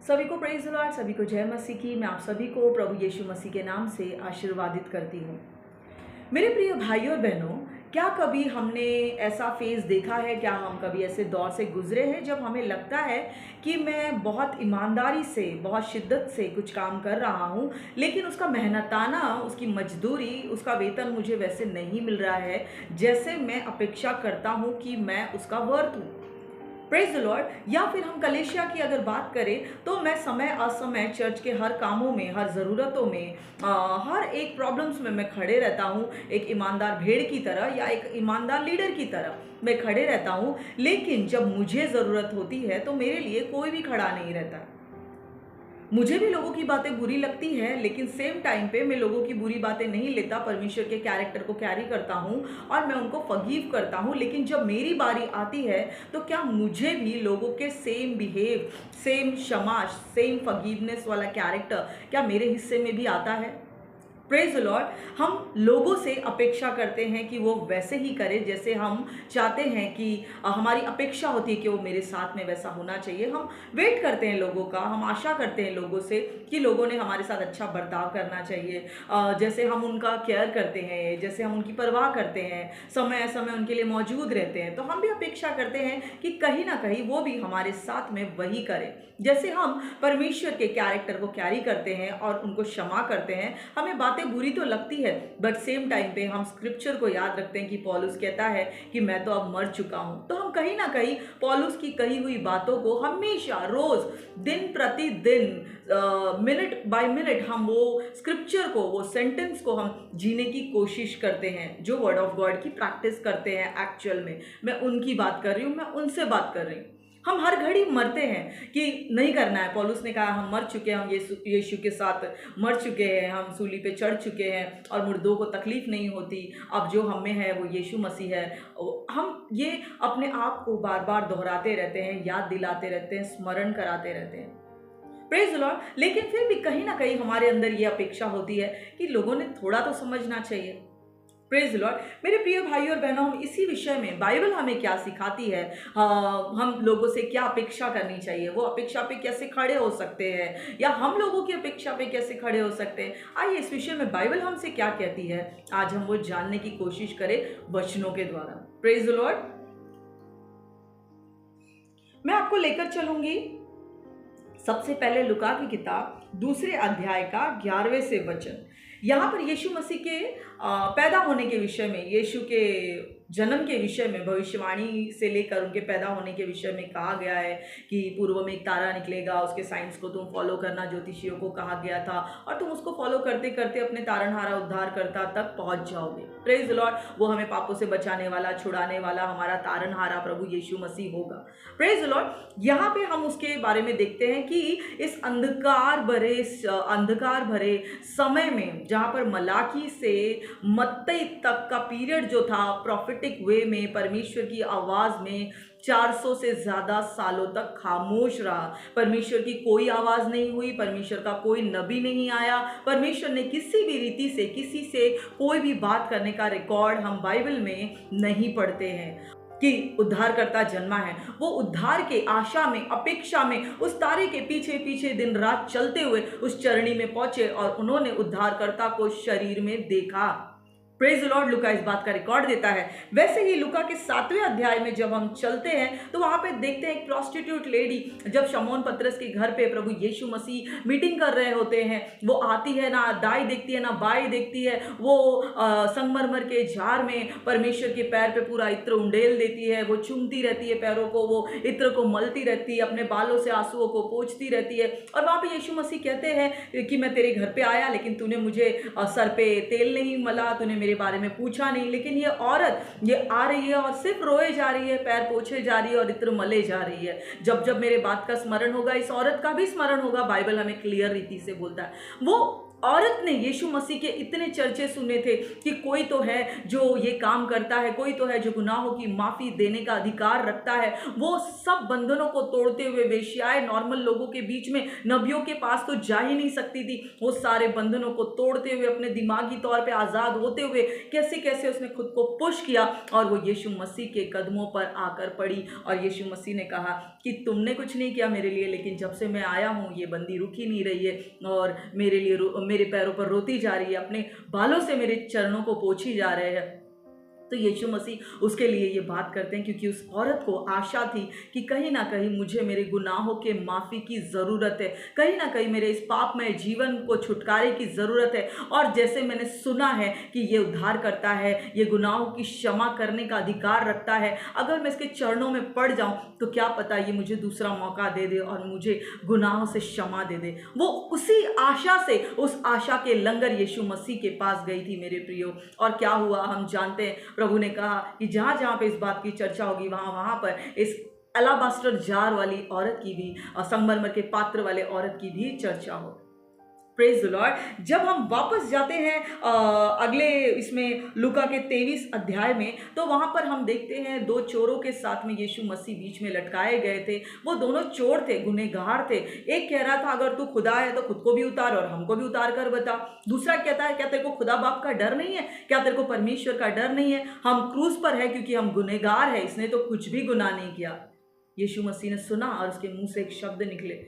सभी को praise the Lord, सभी को जय मसीह की। मैं आप सभी को प्रभु यीशु मसीह के नाम से आशीर्वादित करती हूँ। मेरे प्रिय भाइयों और बहनों, क्या कभी हमने ऐसा फेज़ देखा है, क्या हम कभी ऐसे दौर से गुजरे हैं जब हमें लगता है कि मैं बहुत ईमानदारी से, बहुत शिद्दत से कुछ काम कर रहा हूँ, लेकिन उसका मेहनताना, उसकी मजदूरी, उसका वेतन मुझे वैसे नहीं मिल रहा है जैसे मैं अपेक्षा करता हूँ कि मैं उसका वर्थ हूँ। Praise the Lord. या फिर हम कलीसिया की अगर बात करें तो मैं समय असमय चर्च के हर कामों में, हर ज़रूरतों में, हर एक प्रॉब्लम्स में मैं खड़े रहता हूँ, एक ईमानदार भेड़ की तरह या एक ईमानदार लीडर की तरह मैं खड़े रहता हूँ। लेकिन जब मुझे ज़रूरत होती है तो मेरे लिए कोई भी खड़ा नहीं रहता। मुझे भी लोगों की बातें बुरी लगती हैं, लेकिन सेम टाइम पे मैं लोगों की बुरी बातें नहीं लेता, परमेश्वर के कैरेक्टर को कैरी करता हूँ और मैं उनको फॉरगिव करता हूँ। लेकिन जब मेरी बारी आती है तो क्या मुझे भी लोगों के सेम बिहेव, सेम क्षमा, सेम फॉरगिवनेस वाला कैरेक्टर क्या मेरे हिस्से में भी आता है? Praise the Lord. हम लोगों से अपेक्षा करते हैं कि वो वैसे ही करें जैसे हम चाहते हैं कि हमारी अपेक्षा होती है कि वो मेरे साथ में वैसा होना चाहिए। हम वेट करते हैं लोगों का, हम आशा करते हैं लोगों से कि लोगों ने हमारे साथ अच्छा बर्ताव करना चाहिए। जैसे हम उनका केयर करते हैं, जैसे हम उनकी परवाह करते हैं, समय समय उनके लिए मौजूद रहते हैं, तो हम भी अपेक्षा करते हैं कि कहीं ना कहीं वो भी हमारे साथ में वही करें। जैसे हम परमेश्वर के कैरेक्टर को कैरी करते हैं और उनको क्षमा करते हैं। हमें बातें बुरी तो लगती है, बट सेम टाइम पे हम स्क्रिप्चर को याद रखते हैं कि पौलुस कहता है कि मैं तो अब मर चुका हूं। तो हम कहीं ना कहीं पौलुस की कही हुई बातों को हमेशा, रोज, दिन प्रतिदिन, मिनट बाय मिनट हम वो स्क्रिप्चर को, वो सेंटेंस को हम जीने की कोशिश करते हैं, जो वर्ड ऑफ गॉड की प्रैक्टिस करते हैं। एक्चुअल में मैं उनकी बात कर रही हूँ, मैं उनसे बात कर रही हूँ। हम हर घड़ी मरते हैं कि नहीं करना है। पौलुस ने कहा हम मर चुके हैं, हम यीशु के साथ मर चुके हैं, हम सूली पे चढ़ चुके हैं और मुर्दों को तकलीफ नहीं होती। अब जो हम में है वो यीशु मसीह है। हम ये अपने आप को बार बार दोहराते रहते हैं, याद दिलाते रहते हैं, स्मरण कराते रहते हैं। Praise the Lord. लेकिन फिर भी कहीं ना कहीं हमारे अंदर ये अपेक्षा होती है कि लोगों ने थोड़ा तो समझना चाहिए। Praise the Lord. मेरे प्रिय भाई और बहनों, हम इसी विषय में बाइबल हमें क्या सिखाती है, हम लोगों से क्या अपेक्षा करनी चाहिए, वो अपेक्षा पे कैसे खड़े हो सकते हैं, या हम लोगों की अपेक्षा पे कैसे खड़े हो सकते हैं। आइए इस विषय में बाइबल हमसे क्या कहती है, आज हम वो जानने की कोशिश करें वचनों के द्वारा। Praise the Lord. मैं आपको लेकर चलूंगी सबसे पहले लुका की किताब 2 अध्याय का 11वें से वचन। यहाँ पर यीशु मसीह के पैदा होने के विषय में, यीशु के जन्म के विषय में, भविष्यवाणी से लेकर उनके पैदा होने के विषय में कहा गया है कि पूर्व में एक तारा निकलेगा, उसके साइंस को तुम फॉलो करना, ज्योतिषियों को कहा गया था, और तुम उसको फॉलो करते करते अपने तारनहारा उद्धारकर्ता तक पहुंच जाओगे। Praise the Lord. वो हमें पापों से बचाने वाला, छुड़ाने वाला हमारा तारनहारा प्रभु यीशु मसीह होगा। Praise the Lord. यहाँ पे हम उसके बारे में देखते हैं कि इस अंधकार भरे समय में, जहाँ पर मलाकी से मत्ती तक का पीरियड जो था, प्रॉफिटिक वे में, परमेश्वर की आवाज में 400 से ज्यादा सालों तक खामोश रहा। परमेश्वर की कोई आवाज नहीं हुई, परमेश्वर का कोई नबी नहीं आया, परमेश्वर ने किसी भी रीति से किसी से कोई भी बात करने का रिकॉर्ड हम बाइबल में नहीं पढ़ते हैं कि उद्धारकर्ता जन्मा है। वो उद्धार के आशा में, अपेक्षा में, उस तारे के पीछे पीछे दिन रात चलते हुए उस चरणी में पहुंचे और उन्होंने उद्धारकर्ता को शरीर में देखा। Praise the Lord. लुका इस बात का रिकॉर्ड देता है। वैसे ही लुका के 7वें अध्याय में जब हम चलते हैं तो वहां पे देखते हैं एक प्रोस्टिट्यूट लेडी, जब शमौन पतरस के घर पे प्रभु यीशु मसीह मीटिंग कर रहे होते हैं, वो आती है, ना दाई देखती है ना बाई देखती है, वो संगमरमर के जार में परमेश्वर के पैर पे पूरा इत्र उंडेल देती है, वो चूमती रहती है पैरों को, वो इत्र को मलती रहती है, अपने बालों से आंसुओं को पोंछती रहती है। और वहां पे यीशु मसीह कहते हैं कि मैं तेरे घर पे आया, लेकिन तूने मुझे सर पे तेल नहीं मला, तूने मेरे बारे में पूछा नहीं। लेकिन ये औरत ये आ रही है और सिर्फ रोए जा रही है, पैर पोछे जा रही है और इत्र मले जा रही है। जब जब मेरे बात का स्मरण होगा, इस औरत का भी स्मरण होगा, बाइबल हमें क्लियर रीति से बोलता है। वो औरत ने यीशु मसीह के इतने चर्चे सुने थे कि कोई तो है जो ये काम करता है, कोई तो है जो गुनाहों की माफ़ी देने का अधिकार रखता है। वो सब बंधनों को तोड़ते हुए वेश्याएं नॉर्मल लोगों के बीच में, नबियों के पास तो जा ही नहीं सकती थी, वो सारे बंधनों को तोड़ते हुए अपने दिमागी तौर पे आज़ाद होते हुए कैसे कैसे उसने खुद को पुश किया और वो यीशु मसीह के कदमों पर आकर पड़ी। और यीशु मसीह ने कहा कि तुमने कुछ नहीं किया मेरे लिए, लेकिन जब से मैं आया हूँ ये बंदी रुक ही नहीं रही है और मेरे लिए मेरे पैरों पर रोती जा रही है, अपने बालों से मेरे चरणों को पोंछी जा रहे हैं। तो यीशु मसीह उसके लिए ये बात करते हैं क्योंकि उस औरत को आशा थी कि कहीं ना कहीं मुझे मेरे गुनाहों के माफ़ी की ज़रूरत है, कहीं ना कहीं मेरे इस पापमय जीवन को छुटकारे की ज़रूरत है। और जैसे मैंने सुना है कि ये उद्धार करता है, ये गुनाहों की क्षमा करने का अधिकार रखता है, अगर मैं इसके चरणों में पड़ जाऊं तो क्या पता ये मुझे दूसरा मौका दे दे और मुझे गुनाहों से क्षमा दे दे। वो उसी आशा से, उस आशा के लंगर यीशु मसीह के पास गई थी मेरे प्रियो। और क्या हुआ हम जानते हैं, प्रभु ने कहा कि जहाँ जहाँ पे इस बात की चर्चा होगी वहाँ वहाँ पर इस अलाबास्टर जार वाली औरत की भी और संगमरमर के पात्र वाले औरत की भी चर्चा हो। Praise the Lord. जब हम वापस जाते हैं अगले इसमें लूका के 23 अध्याय में, तो वहाँ पर हम देखते हैं दो चोरों के साथ में यीशु मसीह बीच में लटकाए गए थे। वो दोनों चोर थे, गुनहगार थे। एक कह रहा था अगर तू खुदा है तो खुद को भी उतार और हमको भी उतार कर बता। दूसरा कहता है क्या तेरे को खुदा बाप का डर नहीं है, क्या तेरे को परमेश्वर का डर नहीं है, हम क्रूस पर है क्योंकि हम गुनहगार है, इसने तो कुछ भी गुनाह नहीं किया। यीशु मसीह ने सुना और उसके मुंह से एक शब्द निकले,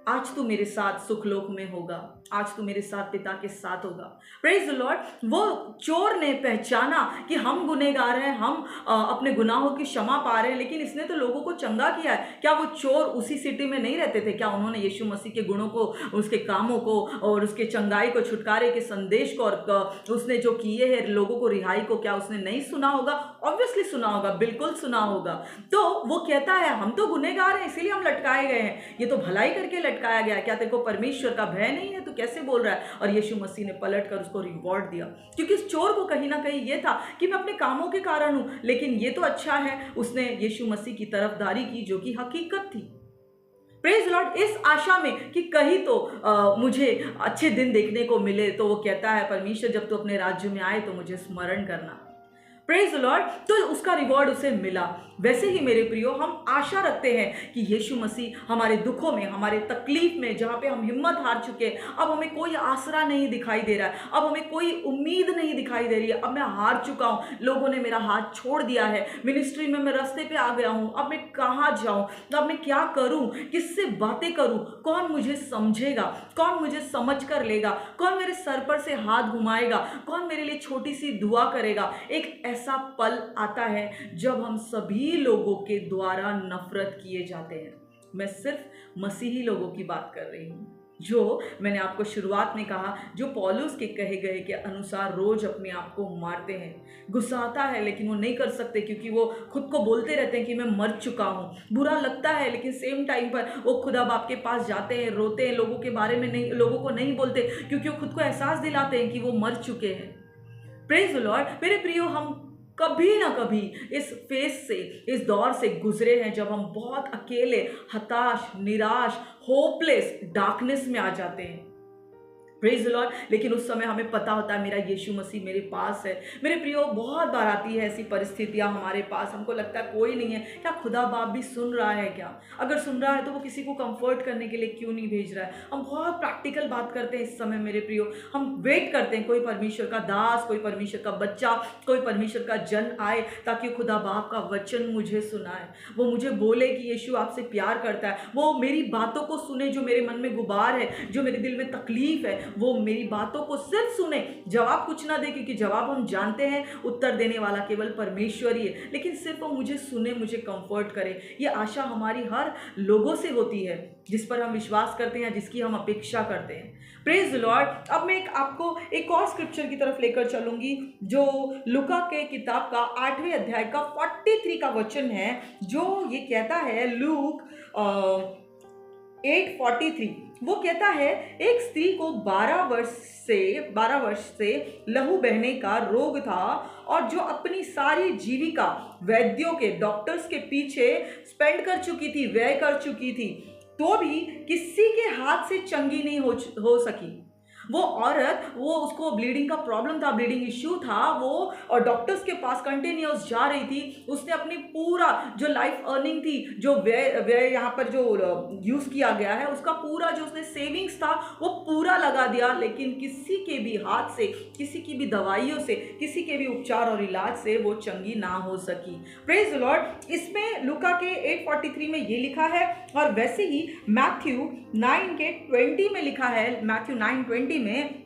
आज तू मेरे साथ सुखलोक में होगा, आज तू मेरे साथ पिता के साथ होगा। Praise the Lord. वो चोर ने पहचाना कि हम गुनहगार हैं, हम अपने गुनाहों की क्षमा पा रहे हैं, लेकिन इसने तो लोगों को चंगा किया है। क्या वो चोर उसी सिटी में नहीं रहते थे? क्या उन्होंने यीशु मसीह के गुणों को, उसके कामों को और उसके चंगाई को, छुटकारे के संदेश को और उसने जो किए हैं लोगों को रिहाई को, क्या उसने नहीं सुना होगा? ऑब्वियसली सुना होगा, बिल्कुल सुना होगा। तो वो कहता है हम तो गुनहगार हैं इसीलिए हम लटकाए गए हैं, ये तो भलाई करके लटकाया गया, क्या तेरे को परमेश्वर का भय नहीं है, तू कैसे बोल रहा है? और यीशु मसीह ने पलट कर उसको रिवॉर्ड दिया, क्योंकि इस चोर को कहीं ना कहीं ये था कि मैं अपने कामों के कारण हूं, लेकिन ये तो अच्छा है, उसने यीशु मसीह की तरफदारी की जो कि हकीकत थी। Praise Lord. इस आशा में कि कहीं तो मुझे अच्छे दिन देखने को मिले, तो वो कहता है परमेश्वर जब तू अपने राज्य में आए तो मुझे स्मरण करना। Praise Lord. तो उसका रिवॉर्ड उसे मिला। वैसे ही मेरे प्रियो, हम आशा रखते हैं कि यीशु मसीह हमारे दुखों में, हमारे तकलीफ में, जहाँ पे हम हिम्मत हार चुके हैं, अब हमें कोई आसरा नहीं दिखाई दे रहा है, अब हमें कोई उम्मीद नहीं दिखाई दे रही है, अब मैं हार चुका हूँ, लोगों ने मेरा हाथ छोड़ दिया है, मिनिस्ट्री में मैं रास्ते पे आ गया हूँ, अब मैं कहाँ जाऊँ, अब मैं क्या करूँ, किससे बातें करूँ, कौन मुझे समझेगा, कौन मुझे समझ कर लेगा, कौन मेरे सर पर से हाथ घुमाएगा, कौन मेरे लिए छोटी सी दुआ करेगा। एक ऐसा पल आता है जब हम सभी लोगों के द्वारा नफरत किए जाते हैं। मैं सिर्फ मसीही लोगों की बात कर रही हूं, जो मैंने आपको शुरुआत में कहा, जो पौलुस के कहे गए के अनुसार रोज अपने आप को मारते हैं। गुस्सा आता है लेकिन वो नहीं कर सकते, क्योंकि वो खुद को बोलते रहते हैं कि मैं मर चुका हूँ। बुरा लगता है लेकिन सेम टाइम पर वो खुदा बाप के पास जाते हैं, रोते हैं, लोगों के बारे में नहीं, लोगों को नहीं बोलते, क्योंकि वो खुद को एहसास दिलाते हैं कि वो मर चुके हैं। Praise the Lord. मेरे प्रियो, हम कभी ना कभी इस फेज से, इस दौर से गुजरे हैं जब हम बहुत अकेले, हताश, निराश, होपलेस, डार्कनेस में आ जाते हैं। Praise the Lord. लेकिन उस समय हमें पता होता है मेरा यीशु मसीह मेरे पास है। मेरे प्रियो, बहुत बार आती है ऐसी परिस्थितियां हमारे पास, हमको लगता है कोई नहीं है, क्या खुदा बाप भी सुन रहा है क्या? अगर सुन रहा है तो वो किसी को कंफर्ट करने के लिए क्यों नहीं भेज रहा है? हम बहुत प्रैक्टिकल बात करते हैं इस समय मेरे प्रियो। हम वेट करते हैं कोई परमेश्वर का दास, कोई परमेश्वर का बच्चा, कोई परमेश्वर का जन आए ताकि खुदा बाप का वचन मुझे सुनाए, वो मुझे बोले कि यीशु आपसे प्यार करता है, वो मेरी बातों को सुने जो मेरे मन में गुबार है, जो मेरे दिल में तकलीफ है, वो मेरी बातों को सिर्फ सुने, जवाब कुछ ना दे, क्योंकि जवाब हम जानते हैं उत्तर देने वाला केवल परमेश्वर ही है, लेकिन सिर्फ वो मुझे सुने, मुझे कंफर्ट करे। ये आशा हमारी हर लोगों से होती है जिस पर हम विश्वास करते हैं, जिसकी हम अपेक्षा करते हैं। Praise the Lord. अब मैं आपको एक और स्क्रिप्चर की तरफ लेकर चलूंगी, जो लूका के किताब का 8वें अध्याय का 43 का वचन है, जो ये कहता है, लूक 8:43, वो कहता है एक स्त्री को 12 वर्ष से लहू बहने का रोग था, और जो अपनी सारी जीविका वैद्यों के, डॉक्टर्स के पीछे स्पेंड कर चुकी थी, व्यय कर चुकी थी, तो भी किसी के हाथ से चंगी नहीं हो सकी। वो औरत, वो उसको ब्लीडिंग का प्रॉब्लम था, ब्लीडिंग इश्यू था, वो और डॉक्टर्स के पास कंटिन्यूअस जा रही थी। उसने अपनी पूरा जो लाइफ अर्निंग थी, जो व्यय व्यय यहाँ पर जो यूज़ किया गया है, उसका पूरा जो उसने सेविंग्स था वो पूरा लगा दिया, लेकिन किसी के भी हाथ से, किसी की भी दवाइयों से, किसी के भी उपचार और इलाज से वो चंगी ना हो सकी। Praise the Lord. इसमें लूका के 8:43 में ये लिखा है, और वैसे ही मैथ्यू 9 के 20 में लिखा है, मैथ्यू 9:20 में,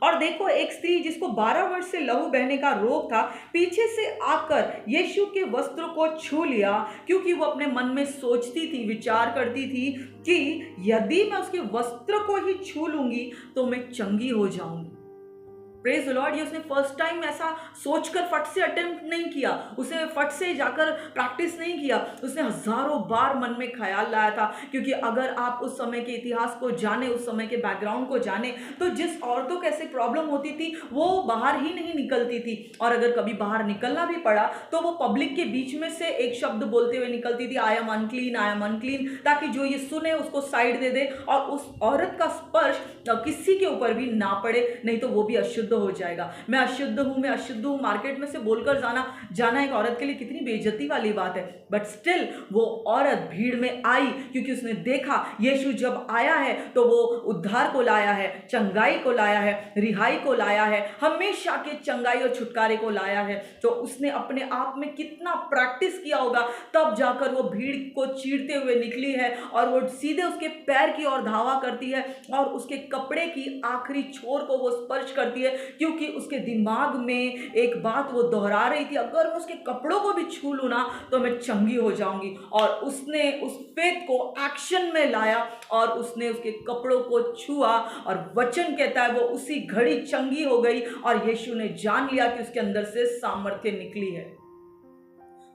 और देखो एक स्त्री जिसको 12 वर्ष से लहू बहने का रोग था, पीछे से आकर यीशु के वस्त्र को छू लिया, क्योंकि वो अपने मन में सोचती थी, विचार करती थी कि यदि मैं उसके वस्त्र को ही छू लूंगी तो मैं चंगी हो जाऊंगी। Praise the Lord. ये उसने फर्स्ट टाइम ऐसा सोचकर फट से अटेम्प्ट नहीं किया, उसे फट से जाकर प्रैक्टिस नहीं किया, उसने हजारों बार मन में ख्याल लाया था। क्योंकि अगर आप उस समय के इतिहास को जाने, उस समय के बैकग्राउंड को जाने, तो जिस औरतों को ऐसे प्रॉब्लम होती थी वो बाहर ही नहीं निकलती थी, और अगर कभी बाहर निकलना भी पड़ा तो वो पब्लिक के बीच में से एक शब्द बोलते हुए निकलती थी, I am unclean, I am unclean, ताकि जो ये सुने उसको साइड दे दे और उस औरत का स्पर्श किसी के ऊपर भी ना पड़े, नहीं तो वो भी अशुद्ध हो जाएगा। मैं अशुद्ध हूं, मैं अशुद्ध हूं, मार्केट में से बोलकर जाना एक औरत के लिए कितनी बेइज्जती वाली बात है। बट स्टिल वो औरत भीड़ में आई, क्योंकि उसने देखा यीशु जब आया है तो वो उद्धार को लाया है, चंगाई को लाया है, रिहाई को लाया है, हमेशा के चंगाई और छुटकारे को लाया है। तो उसने अपने आप में कितना प्रैक्टिस किया होगा, तब जाकर वो भीड़ को चीरते हुए निकली है, और वो सीधे उसके पैर की ओर धावा करती है और उसके कपड़े की आखिरी छोर को वो स्पर्श करती है, क्योंकि उसके दिमाग में एक बात वो दोहरा रही थी, अगर मैं उसके कपड़ों को भी छू लूं ना तो मैं चंगी हो जाऊंगी। और उसने उस फेथ को एक्शन में लाया और उसने उसके कपड़ों को छुआ, और वचन कहता है वो उसी घड़ी चंगी हो गई, और यीशु ने जान लिया कि उसके अंदर से सामर्थ्य निकली है।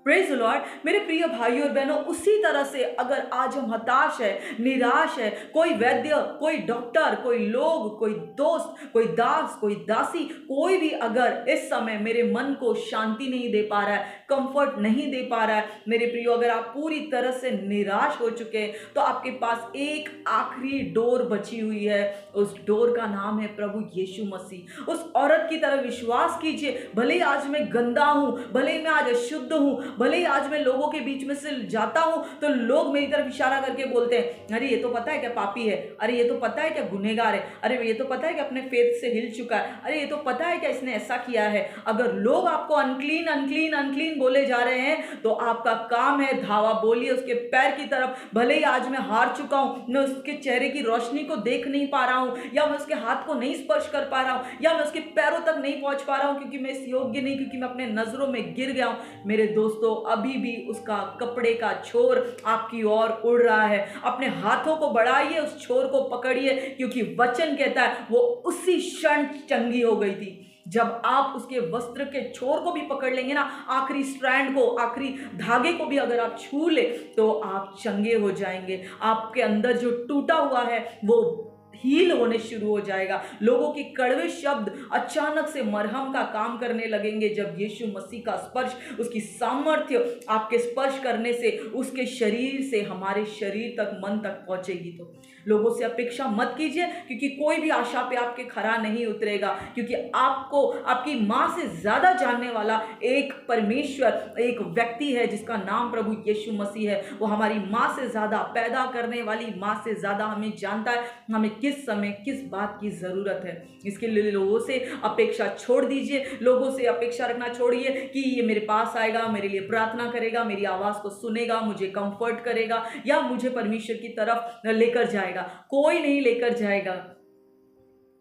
Praise the Lord. मेरे प्रिय भाइयों और बहनों, उसी तरह से अगर आज हम हताश है, निराश है, कोई वैद्य, कोई डॉक्टर, कोई लोग, कोई दोस्त, कोई दास, कोई दासी, कोई भी अगर इस समय मेरे मन को शांति नहीं दे पा रहा है, कंफर्ट नहीं दे पा रहा है, मेरे प्रियो, अगर आप पूरी तरह से निराश हो चुके हैं, तो आपके पास एक आखिरी डोर बची हुई है। उस डोर का नाम है प्रभु यीशु मसीह। उस औरत की तरह विश्वास कीजिए, भले ही आज मैं गंदा हूं, भले ही मैं आज अशुद्ध हूं, भले ही आज मैं लोगों के बीच में से जाता हूं तो लोग मेरी तरफ इशारा करके बोलते हैं, अरे ये तो पता है क्या पापी है, अरे ये तो पता है क्या गुनहगार है, अरे ये तो पता है कि अपने फेथ से हिल चुका है, अरे ये तो पता है क्या इसने ऐसा किया है। अगर लोग आपको अनक्लीन अनक्लीन अनक्लीन बोले जा रहे हैं, तो आपका काम है धावा बोलिए उसके पैर की तरफ। भले ही आज मैं हार चुका हूं, मैं उसके चेहरे की रोशनी को देख नहीं पा रहा हूं, या मैं उसके हाथ को नहीं स्पर्श कर पा रहा हूं, या मैं उसके पैरों तक नहीं पहुंच पा रहा हूं, क्योंकि मैं इस योग्य नहीं, क्योंकि मैं अपने नजरों में गिर गया हूं। मेरे दोस्तों, अभी भी उसका कपड़े का छोर आपकी ओर उड़ रहा है। अपने हाथों को बढ़ाइए, उस छोर को पकड़िए, क्योंकि वचन कहता है वो उसी क्षण चंगी हो गई थी। जब आप उसके वस्त्र के छोर को भी पकड़ लेंगे ना, आखिरी स्ट्रैंड को, आखिरी धागे को भी अगर आप छू ले, तो आप चंगे हो जाएंगे। आपके अंदर जो टूटा हुआ है वो हील होने शुरू हो जाएगा। लोगों के कड़वे शब्द अचानक से मरहम का काम करने लगेंगे, जब यीशु मसीह का स्पर्श, उसकी सामर्थ्य आपके स्पर्श करने से उसके शरीर से हमारे शरीर तक, मन तक पहुंचेगी। तो लोगों से अपेक्षा मत कीजिए, क्योंकि कोई भी आशा पे आपके खरा नहीं उतरेगा, क्योंकि आपको आपकी माँ से ज्यादा जानने वाला एक परमेश्वर, एक व्यक्ति है जिसका नाम प्रभु यीशु मसीह है। वो हमारी माँ से ज्यादा, पैदा करने वाली माँ से ज्यादा हमें जानता है, हमें किस समय किस बात की जरूरत है। इसके लिए लोगों से अपेक्षा छोड़ दीजिए, लोगों से अपेक्षा रखना छोड़िए कि ये मेरे पास आएगा, मेरे लिए प्रार्थना करेगा, मेरी आवाज को सुनेगा, मुझे कंफर्ट करेगा, या मुझे परमेश्वर की तरफ लेकर जाएगा। कोई नहीं लेकर जाएगा,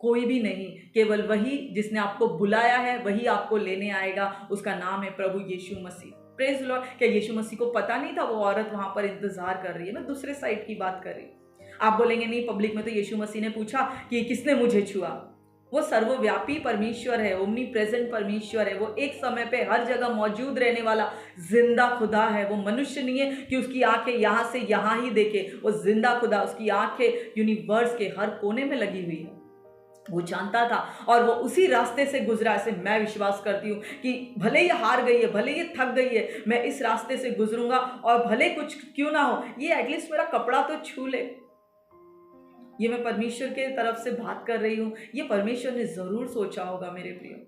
कोई भी नहीं। केवल वही जिसने आपको बुलाया है वही आपको लेने आएगा। उसका नाम है प्रभु यीशु मसीह। Praise Lord. क्या यीशु मसीह को पता नहीं था वो औरत वहां पर इंतजार कर रही है? मैं दूसरे साइड की बात कर रही हूँ। आप बोलेंगे नहीं, पब्लिक में तो यीशु मसीह ने पूछा कि किसने मुझे छुआ। वो सर्वव्यापी परमेश्वर है, ओमनी प्रेजेंट परमेश्वर है। वो एक समय पे हर जगह मौजूद रहने वाला जिंदा खुदा है। वो मनुष्य नहीं है कि उसकी आंखें यहाँ से यहाँ ही देखे। वो जिंदा खुदा, उसकी आंखें यूनिवर्स के हर कोने में लगी हुई है। वो जानता था और वो उसी रास्ते से गुजरा। ऐसे मैं विश्वास करती हूँ कि भले ये हार गई है, भले ये थक गई है, मैं इस रास्ते से गुजरूंगा, और भले कुछ क्यों ना हो, ये एटलीस्ट मेरा कपड़ा तो छू ले। ये मैं परमेश्वर के तरफ से बात कर रही हूँ, ये परमेश्वर ने ज़रूर सोचा होगा मेरे प्रियो।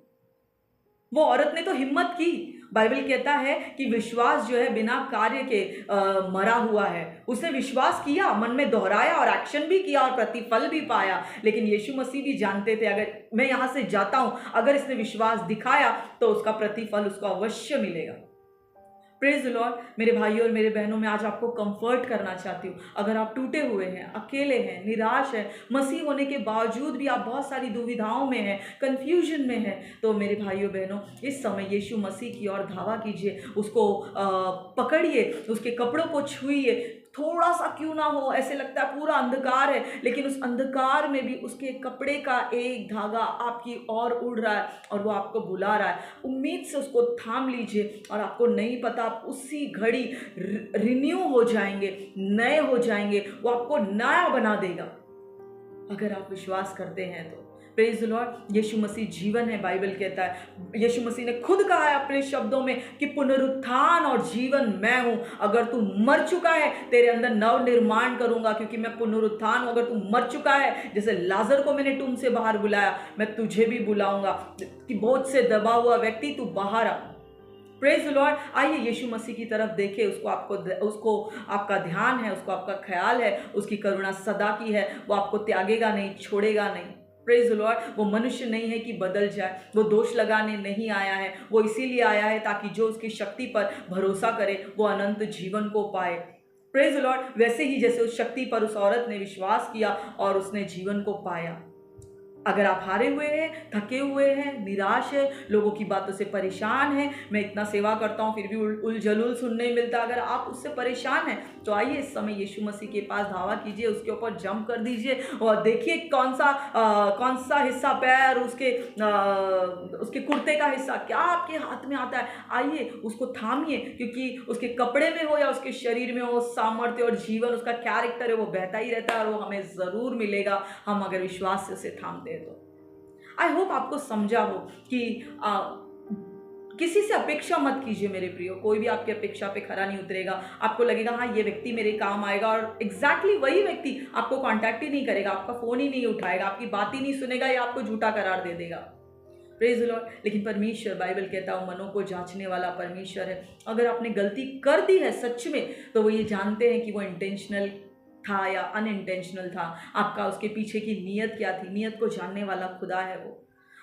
वो औरत ने तो हिम्मत की। बाइबल कहता है कि विश्वास जो है बिना कार्य के मरा हुआ है। उसने विश्वास किया, मन में दोहराया और एक्शन भी किया और प्रतिफल भी पाया। लेकिन यीशु मसीह भी जानते थे अगर मैं यहाँ से जाता हूँ, अगर इसने विश्वास दिखाया तो उसका प्रतिफल उसको अवश्य मिलेगा। Praise the Lord. मेरे भाइयों और मेरे बहनों, मैं आज आपको कंफर्ट करना चाहती हूँ। अगर आप टूटे हुए हैं, अकेले हैं, निराश हैं, मसीह होने के बावजूद भी आप बहुत सारी दुविधाओं में हैं, कंफ्यूजन में हैं, तो मेरे भाइयों बहनों, इस समय यीशु मसीह की ओर धावा कीजिए, उसको पकड़िए, उसके कपड़ों को छुइए। थोड़ा सा क्यों ना हो, ऐसे लगता है पूरा अंधकार है, लेकिन उस अंधकार में भी उसके कपड़े का एक धागा आपकी ओर उड़ रहा है और वो आपको बुला रहा है। उम्मीद से उसको थाम लीजिए और आपको नहीं पता आप उसी घड़ी रिन्यू हो जाएंगे, नए हो जाएंगे। वो आपको नया बना देगा अगर आप विश्वास करते हैं तो। Praise the Lord. Yeshu Masih जीवन है। बाइबल कहता है, यीशु मसीह ने खुद कहा है अपने शब्दों में कि पुनरुत्थान और जीवन मैं हूं। अगर तू मर चुका है, तेरे अंदर नव निर्माण करूंगा, क्योंकि मैं पुनरुत्थान हूं। अगर तू मर चुका है, जैसे लाजर को मैंने टूम से बाहर बुलाया, मैं तुझे भी बुलाऊंगा कि बोझ से दबा हुआ व्यक्ति तू बाहर आ। Praise the Lord. आइए यीशु मसीह की तरफ देखें। उसको आपका ध्यान है, उसको आपका ख्याल है, उसकी करुणा सदा की है। वो आपको त्यागेगा नहीं, छोड़ेगा नहीं। Praise the Lord. वो मनुष्य नहीं है कि बदल जाए, वो दोष लगाने नहीं आया है, वो इसीलिए आया है ताकि जो उसकी शक्ति पर भरोसा करे वो अनंत जीवन को पाए। Praise the Lord. वैसे ही जैसे उस शक्ति पर उस औरत ने विश्वास किया और उसने जीवन को पाया। अगर आप हारे हुए हैं, थके हुए हैं, निराश है, लोगों की बातों से परेशान हैं, मैं इतना सेवा करता हूं फिर भी उलझलुल सुनने मिलता, अगर आप उससे परेशान हैं तो आइए इस समय यीशु मसीह के पास धावा कीजिए, उसके ऊपर जंप कर दीजिए और देखिए कौन सा हिस्सा पैर, उसके कुर्ते का हिस्सा क्या आपके हाथ में आता है। आइए उसको थामिए, क्योंकि उसके कपड़े में हो या उसके शरीर में हो, सामर्थ्य और जीवन, उसका कैरेक्टर है, वो बहता ही रहता है और वो हमें ज़रूर मिलेगा, हम अगर विश्वास से उसे थामते हैं तो। आई होप आपको समझा हो कि किसी से अपेक्षा मत कीजिए मेरे प्रियो। कोई भी आपकी अपेक्षा पे खरा नहीं उतरेगा। आपको लगेगा हाँ ये व्यक्ति मेरे काम आएगा, और एग्जैक्टली वही व्यक्ति आपको कांटेक्ट ही नहीं करेगा, आपका फोन ही नहीं उठाएगा, आपकी बात ही नहीं सुनेगा या आपको झूठा करार दे देगा। Praise the Lord. लेकिन परमेश्वर, बाइबल कहता है, मनों को जांचने वाला परमेश्वर है। अगर आपने गलती कर दी है सच में, तो वो ये जानते हैं कि वो इंटेंशनल था या अनइंटेंशनल था, आपका उसके पीछे की नीयत क्या थी। नीयत को जानने वाला खुदा है वो।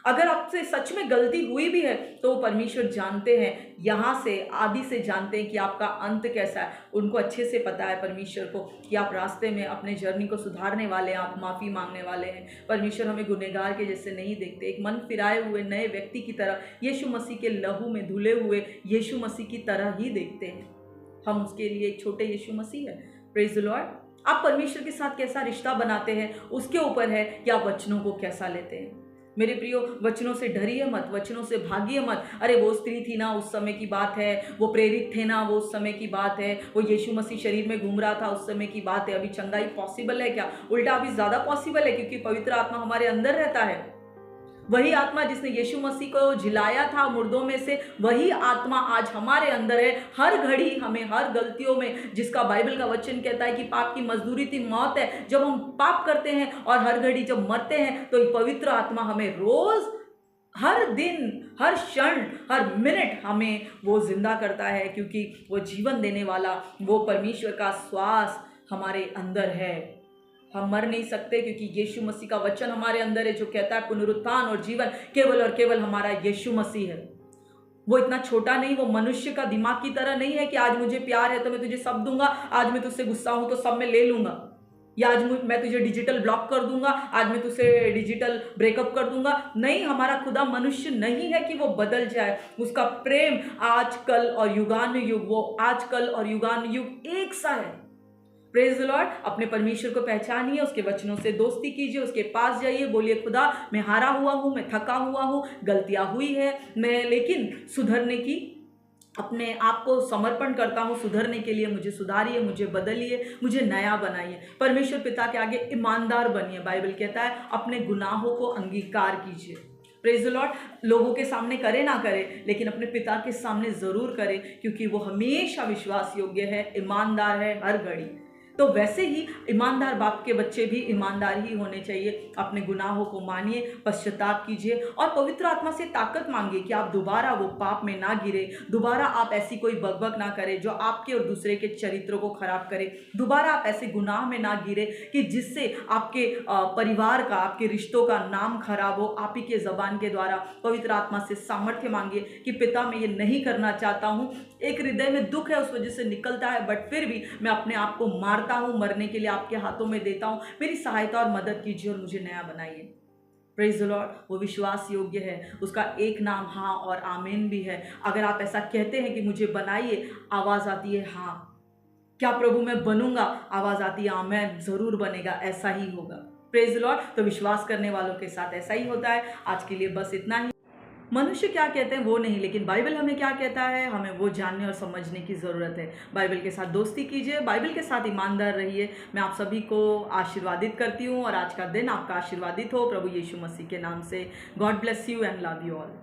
अगर आपसे सच में गलती हुई भी है तो परमेश्वर जानते हैं, यहाँ से आदि से जानते हैं कि आपका अंत कैसा है। उनको अच्छे से पता है परमेश्वर को कि आप रास्ते में अपने जर्नी को सुधारने वाले हैं, आप माफ़ी मांगने वाले हैं। परमेश्वर हमें गुनहगार के जैसे नहीं देखते, एक मन फिराए हुए नए व्यक्ति की तरह, यीशु मसीह के लहू में धुले हुए यीशु मसीह की तरह ही देखते हैं। हम उसके लिए एक छोटे यीशु मसीह है। Praise the Lord. आप परमेश्वर के साथ कैसा रिश्ता बनाते हैं उसके ऊपर है कि आप वचनों को कैसा लेते हैं। मेरे प्रियो, वचनों से डरिए मत, वचनों से भागिए मत। अरे वो स्त्री थी ना, उस समय की बात है, वो प्रेरित थे ना, वो उस समय की बात है, वो यीशु मसीह शरीर में घूम रहा था, उस समय की बात है। अभी चंगाई पॉसिबल है क्या? उल्टा अभी ज़्यादा पॉसिबल है, क्योंकि पवित्र आत्मा हमारे अंदर रहता है। वही आत्मा जिसने यीशु मसीह को जिलाया था मुर्दों में से, वही आत्मा आज हमारे अंदर है। हर घड़ी हमें हर गलतियों में, जिसका बाइबल का वचन कहता है कि पाप की मजदूरी थी मौत है, जब हम पाप करते हैं और हर घड़ी जब मरते हैं तो पवित्र आत्मा हमें रोज, हर दिन, हर क्षण, हर मिनट हमें वो जिंदा करता है, क्योंकि वो जीवन देने वाला, वो परमेश्वर का श्वास हमारे अंदर है। हम मर नहीं सकते, क्योंकि यीशु मसीह का वचन हमारे अंदर है जो कहता है पुनरुत्थान और जीवन केवल और केवल हमारा यीशु मसीह है। वो इतना छोटा नहीं, वो मनुष्य का दिमाग की तरह नहीं है कि आज मुझे प्यार है तो मैं तुझे सब दूंगा, आज मैं तुझसे गुस्सा हूं तो सब मैं ले लूंगा, या आज मैं तुझे डिजिटल ब्लॉक कर दूंगा, आज मैं तुझसे डिजिटल ब्रेकअप कर दूंगा। नहीं, हमारा खुदा मनुष्य नहीं है कि वो बदल जाए। उसका प्रेम आज कल और युगान युग, वो आज कल और युगान युग एक सा है। Praise the Lord. अपने परमेश्वर को पहचानिए, उसके वचनों से दोस्ती कीजिए, उसके पास जाइए, बोलिए खुदा मैं हारा हुआ हूँ, मैं थका हुआ हूँ, गलतियाँ हुई है, मैं लेकिन सुधरने की अपने आप को समर्पण करता हूँ। सुधरने के लिए मुझे सुधारिए, मुझे बदलिए, मुझे नया बनाइए। परमेश्वर पिता के आगे ईमानदार बनिए। बाइबल कहता है अपने गुनाहों को अंगीकार कीजिए। Praise the Lord. लोगों के सामने करे ना करे, लेकिन अपने पिता के सामने ज़रूर करे, क्योंकि वो हमेशा विश्वास योग्य है, ईमानदार है हर घड़ी। तो वैसे ही ईमानदार बाप के बच्चे भी ईमानदार ही होने चाहिए। अपने गुनाहों को मानिए, पश्चाताप कीजिए और पवित्र आत्मा से ताकत मांगिए कि आप दोबारा वो पाप में ना गिरे, दोबारा आप ऐसी कोई बकबक ना करें जो आपके और दूसरे के चरित्रों को खराब करे, दोबारा आप ऐसे गुनाह में ना गिरे कि जिससे आपके परिवार का, आपके रिश्तों का नाम खराब हो। आप ही के ज़बान के द्वारा पवित्र आत्मा से सामर्थ्य मांगिए कि पिता मैं ये नहीं करना चाहता हूँ, एक हृदय में दुख है उस वजह से निकलता है, बट फिर भी मैं अपने आप को मारता हूँ, मरने के लिए आपके हाथों में देता हूँ, मेरी सहायता और मदद कीजिए और मुझे नया बनाइए। Praise the Lord. वो विश्वास योग्य है, उसका एक नाम हाँ और आमीन भी है। अगर आप ऐसा कहते हैं कि मुझे बनाइए, आवाज़ आती है हाँ। क्या प्रभु मैं बनूंगा, आवाज़ आती है आमीन, ज़रूर बनेगा, ऐसा ही होगा। Praise the Lord. तो विश्वास करने वालों के साथ ऐसा ही होता है। आज के लिए बस इतना ही। मनुष्य क्या कहते हैं वो नहीं, लेकिन बाइबल हमें क्या कहता है, हमें वो जानने और समझने की ज़रूरत है। बाइबल के साथ दोस्ती कीजिए, बाइबल के साथ ईमानदार रहिए। मैं आप सभी को आशीर्वादित करती हूँ और आज का दिन आपका आशीर्वादित हो प्रभु यीशु मसीह के नाम से। God bless you and love you all.